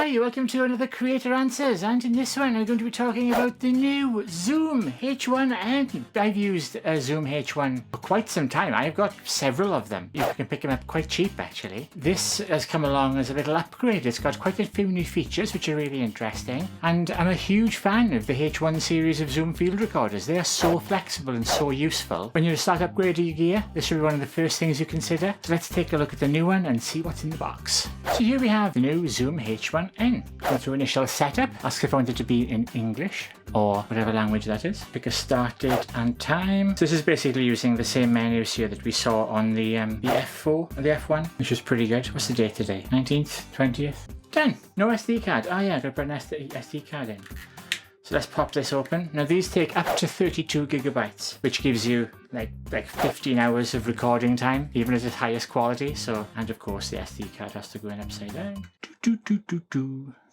Hi, welcome to another Creator Answers, and in this one I'm going to be talking about the new Zoom H1n. I've used a Zoom H1 for quite some time. I've got several of them. You can pick them up quite cheap actually. This has come along as a little upgrade. It's got quite a few new features which are really interesting, and I'm a huge fan of the H1 series of Zoom field recorders. They are so flexible and so useful. When you start upgrading your gear, this should be one of the first things you consider. So let's take a look at the new one and see what's in the box. So here we have the new Zoom H1n. Go through initial setup, ask if I want it to be in English or whatever language that is. Pick a start date and time. So this is basically using the same menus here that we saw on the F4 and the F1, which was pretty good. What's the date today? 19th, 20th? Done. No SD card. Oh yeah, I've got to put an SD card in. So let's pop this open. Now these take up to 32 gigabytes, which gives you like 15 hours of recording time, even at its highest quality. So, and of course the SD card has to go in upside down.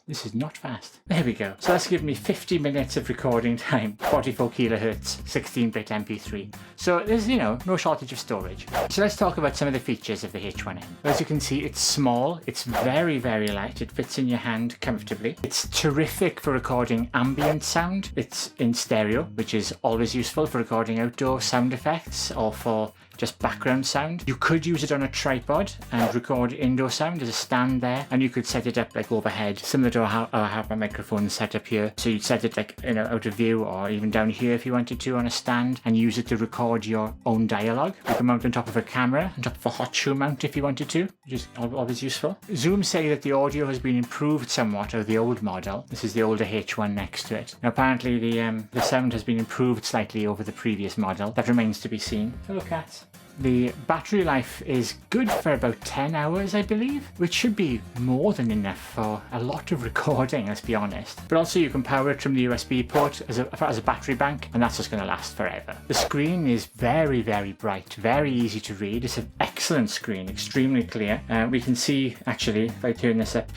This is not fast. There we go. So that's given me 50 minutes of recording time, 44 kilohertz, 16-bit MP3. So there's, no shortage of storage. So let's talk about some of the features of the H1n. As you can see, it's small, it's very, very light, it fits in your hand comfortably. It's terrific for recording ambient sound. It's in stereo, which is always useful for recording outdoor sound effects or for just background sound. You could use it on a tripod and record indoor sound. There's a stand there, and you could set it up like overhead, similar to how I have my microphone set up here. So you'd set it out of view or even down here if you wanted to on a stand, and use it to record your own dialogue. You can mount on top of a camera, on top of a hot shoe mount if you wanted to, which is always useful. Zoom say that the audio has been improved somewhat of the old model. This is the older H1 next to it. Now apparently the sound has been improved slightly over the previous model. That remains to be seen. Hello cats. The battery life is good for about 10 hours, I believe, which should be more than enough for a lot of recording, let's be honest. But also you can power it from the USB port as a battery bank, and that's just going to last forever. The screen is very, very bright, very easy to read. It's an excellent screen, extremely clear. We can see, actually, if I turn this up,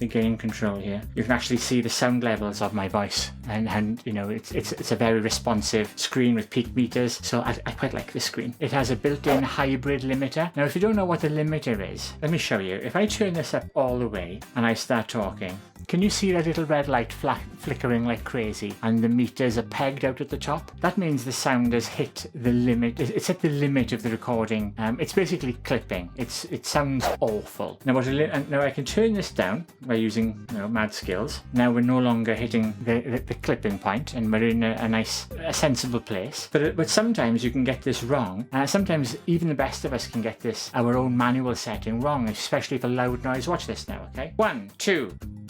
the gain control here, you can actually see the sound levels of my voice, and it's a very responsive screen with peak meters, so I quite like this screen. It has a built-in hybrid limiter. Now if you don't know what a limiter is, let me show you. If I turn this up all the way and I start talking, can you see that little red light flickering like crazy and the meters are pegged out at the top? That means the sound has hit the limit. It's at the limit of the recording. It's basically clipping. It sounds awful. Now now I can turn this down by using mad skills. Now we're no longer hitting the clipping point, and we're in a sensible place. But sometimes you can get this wrong. Sometimes even the best of us can get this, our own manual setting, wrong, especially for loud noise. Watch this now, okay? 1, 2. Do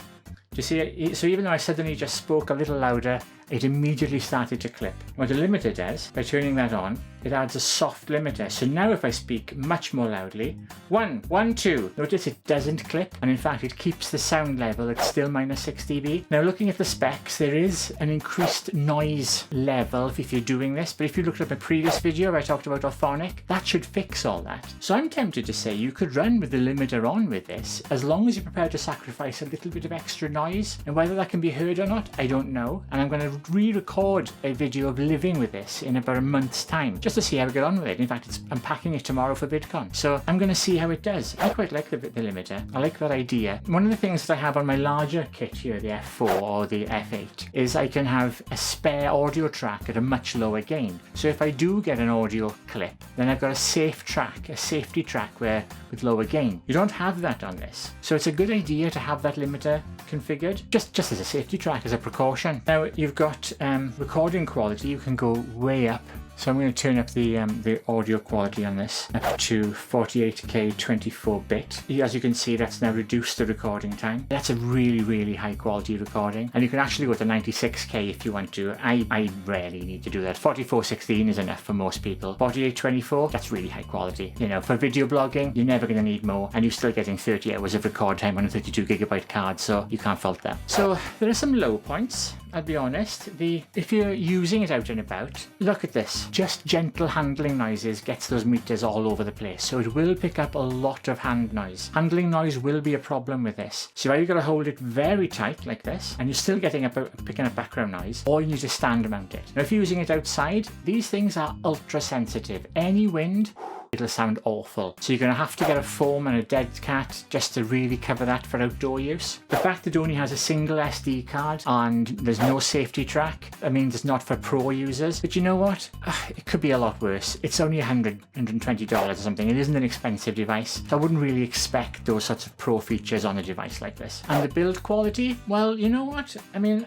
you see it? So even though I suddenly just spoke a little louder, it immediately started to clip. What the limiter does, by turning that on, it adds a soft limiter. So now if I speak much more loudly, 1, 1, 2, notice it doesn't clip, and in fact it keeps the sound level at still -6 dB. Now looking at the specs, there is an increased noise level if you're doing this, but if you looked at my previous video where I talked about orphonic, that should fix all that. So I'm tempted to say you could run with the limiter on with this, as long as you're prepared to sacrifice a little bit of extra noise, and whether that can be heard or not, I don't know, and I'm going to re-record a video of living with this in about a month's time, just to see how we get on with it. In fact, I'm packing it tomorrow for VidCon, so I'm going to see how it does. I quite like the limiter. I like that idea. One of the things that I have on my larger kit here, the F4 or the F8, is I can have a spare audio track at a much lower gain. So if I do get an audio clip, then I've got a safety track with lower gain. You don't have that on this, so it's a good idea to have that limiter configured, just as a safety track, as a precaution. Now you've got recording quality. You can go way up. So I'm going to turn up the audio quality on this up to 48K 24-bit. As you can see, that's now reduced the recording time. That's a really, really high quality recording. And you can actually go to 96K if you want to. I rarely need to do that. 4416 is enough for most people. 4824, that's really high quality. For video blogging, you're never going to need more. And you're still getting 30 hours of record time on a 32 gigabyte card, so you can't fault that. So there are some low points. I'll be honest, if you're using it out and about, look at this. Just gentle handling noises gets those meters all over the place, so it will pick up a lot of hand noise. Handling noise will be a problem with this. So either you've got to hold it very tight like this, and you're still picking up background noise, or you need to stand mount it. Now if you're using it outside, these things are ultra sensitive. Any wind, it'll sound awful. So you're going to have to get a foam and a DEADCAT just to really cover that for outdoor use. The fact it only has a single SD card and there's no safety track, I mean, it's not for pro users. But you know what? It could be a lot worse. It's only $120 or something. It isn't an expensive device. So I wouldn't really expect those sorts of pro features on a device like this. And the build quality, well, you know what? I mean,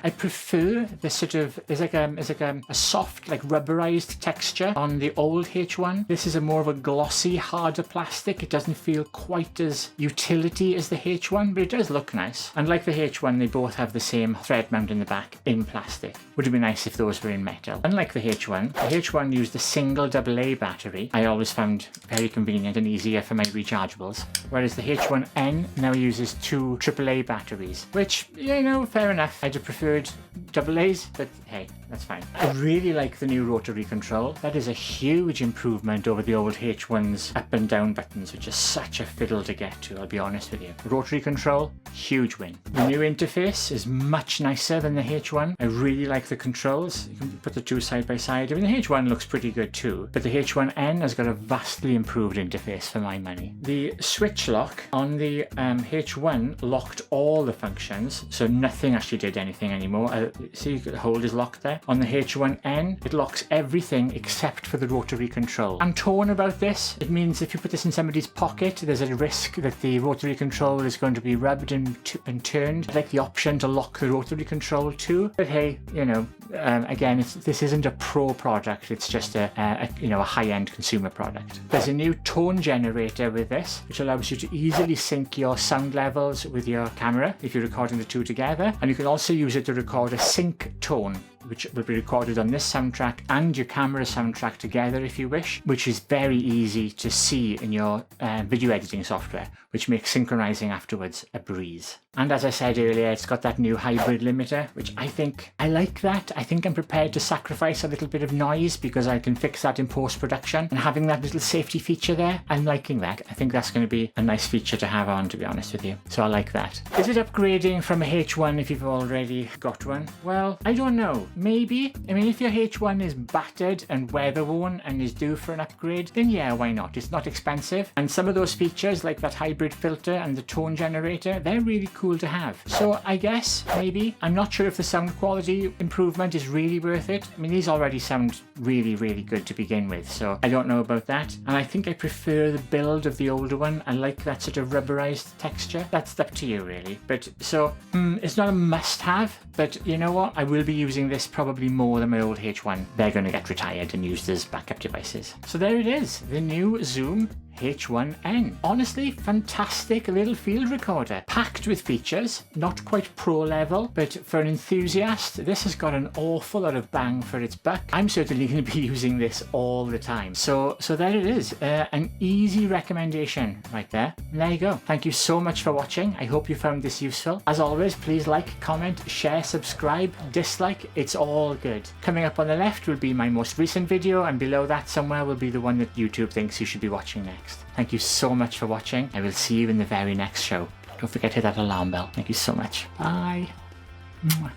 I prefer the sort of, there's like a soft, like rubberized texture on the old H1. This is a more of a glossy, harder plastic. It doesn't feel quite as utility as the H1, but it does look nice. And like the H1, they both have the same thread mount in the back in plastic. Would have been nice if those were in metal. Unlike the H1 used a single AA battery. I always found very convenient and easier for my rechargeables. Whereas the H1n now uses 2 AAA batteries, which, you know, fair enough. I'd have preferred AA's, but hey, that's fine. I really like the new rotary control. That is a huge improvement over the old H1's up and down buttons, which are such a fiddle to get to, I'll be honest with you. Rotary control, huge win. The new interface is much nicer than the H1. I really like the controls. You can put the two side by side. I mean, the H1 looks pretty good too, but the H1n has got a vastly improved interface for my money. The switch lock on the H1 locked all the functions, so nothing actually did anything anymore. See, the hold is locked there. On the H1n, it locks everything except for the rotary control. I'm torn about this. It means if you put this in somebody's pocket, there's a risk that the rotary control is going to be rubbed and turned. I'd like the option to lock the rotary control too. But hey, you know, again, this isn't a pro product. It's just a high-end consumer product. There's a new tone generator with this, which allows you to easily sync your sound levels with your camera if you're recording the two together. And you can also use it to record a sync tone, which will be recorded on this soundtrack and your camera soundtrack together if you wish, which is very easy to see in your video editing software, which makes synchronizing afterwards a breeze. And as I said earlier, it's got that new hybrid limiter, which I like that. I think I'm prepared to sacrifice a little bit of noise because I can fix that in post-production, and having that little safety feature there, I'm liking that. I think that's going to be a nice feature to have on, to be honest with you. So I like that. Is it upgrading from a H1 if you've already got one? Well, I don't know. Maybe. I mean, if your H1 is battered and weather-worn and is due for an upgrade, then yeah, why not? It's not expensive. And some of those features, like that hybrid filter and the tone generator, they're really cool to have. So I guess, maybe. I'm not sure if the sound quality improvement is really worth it. I mean, these already sound really, really good to begin with, so I don't know about that. And I think I prefer the build of the older one. I like that sort of rubberized texture. That's up to you, really. But so, it's not a must-have, but you know what? I will be using this probably more than my old H1. They're going to get retired and used as backup devices. So there it is, the new Zoom H1n. Honestly, fantastic little field recorder, packed with features, not quite pro level, but for an enthusiast, this has got an awful lot of bang for its buck. I'm certainly going to be using this all the time. So there it is, an easy recommendation right there. And there you go. Thank you so much for watching. I hope you found this useful. As always, please like, comment, share, subscribe, dislike. It's all good. Coming up on the left will be my most recent video, and below that somewhere will be the one that YouTube thinks you should be watching next. Thank you so much for watching. I will see you in the very next show. Don't forget to hit that alarm bell. Thank you so much. Bye. Mwah.